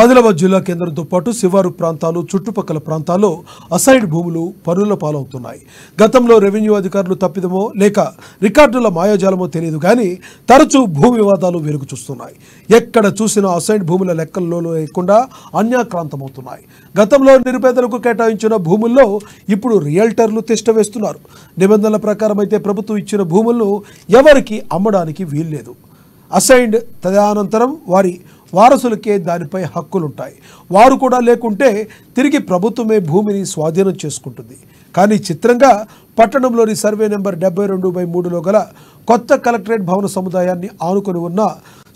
ఆదిలాబాద్ జిల్లా కేంద్రంతో పాటు శివారు ప్రాంతాలు చుట్టుపక్కల ప్రాంతాల్లో అసైన్డ్ భూములు పనుల పాలవుతున్నాయి. గతంలో రెవెన్యూ అధికారులు తప్పిదమో లేక రికార్డుల మాయాజాలమో తెలియదు కానీ తరచూ భూ వివాదాలు వెలుగు చూస్తున్నాయి. ఎక్కడ చూసినా అసైన్డ్ భూముల లెక్కల్లో లేకుండా అన్యాక్రాంతమవుతున్నాయి. గతంలో నిరుపేదలకు కేటాయించిన భూముల్లో ఇప్పుడు రియల్టర్లు తిష్ట వేస్తున్నారు. నిబంధనల ప్రకారం అయితే ప్రభుత్వం ఇచ్చిన భూములను ఎవరికి అమ్మడానికి వీల్లేదు. అసైన్డ్ తదనంతరం వారి వారసులకే దానిపై హక్కులుంటాయి. వారు కూడా లేకుంటే తిరిగి ప్రభుత్వమే భూమిని స్వాధీనం చేసుకుంటుంది. కానీ చిత్రంగా పట్టణంలోని సర్వే నెంబర్ 72/3లో గల కొత్త కలెక్టరేట్ భవన సముదాయాన్ని ఆనుకొని ఉన్న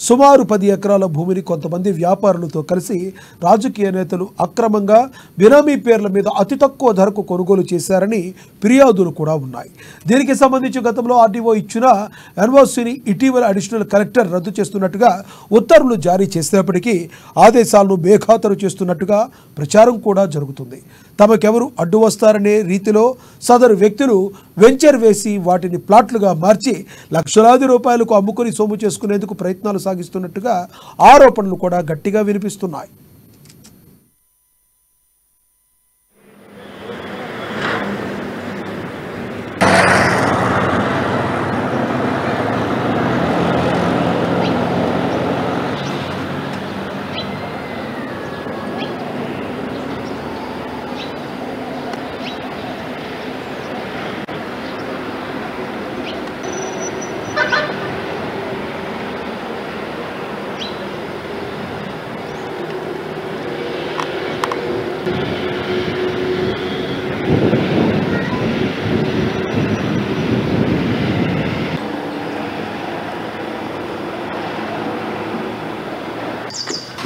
సుమారు 10 ఎకరాల భూమిని కొంతమంది వ్యాపారులతో కలిసి రాజకీయ నేతలు అక్రమంగా బినామీ పేర్ల మీద అతి తక్కువ ధరకు కొనుగోలు చేశారని ఫిర్యాదులు కూడా ఉన్నాయి. దీనికి సంబంధించి గతంలో ఆర్డీఓ ఇచ్చిన ఎన్ఓసీని ఇటీవల అడిషనల్ కలెక్టర్ రద్దు చేస్తున్నట్టుగా ఉత్తర్వులు జారీ చేసినప్పటికీ ఆదేశాలను బేఖాతరు చేస్తున్నట్టుగా ప్రచారం కూడా జరుగుతుంది. తమకెవరు అడ్డు వస్తారనే రీతిలో సదరు వ్యక్తులు వెంచర్ వేసి వాటిని ప్లాట్లుగా మార్చి లక్షలాది రూపాయలకు అమ్ముకుని సొమ్ము చేసుకునేందుకు ప్రయత్నాలు సాగిస్తున్నట్టుగా ఆరోపణలు కూడా గట్టిగా వినిపిస్తున్నాయి.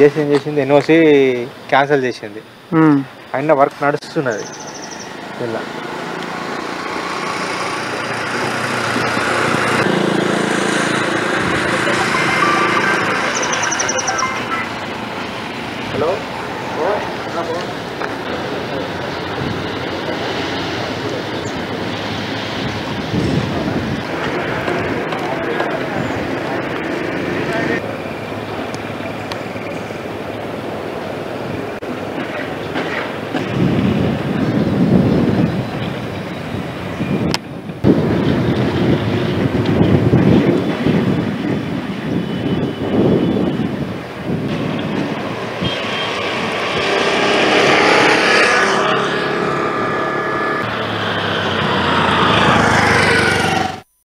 చేసింది ఎన్ఓసి క్యాన్సిల్ చేసింది. అయినా వర్క్ నడుస్తున్నది ఇలా.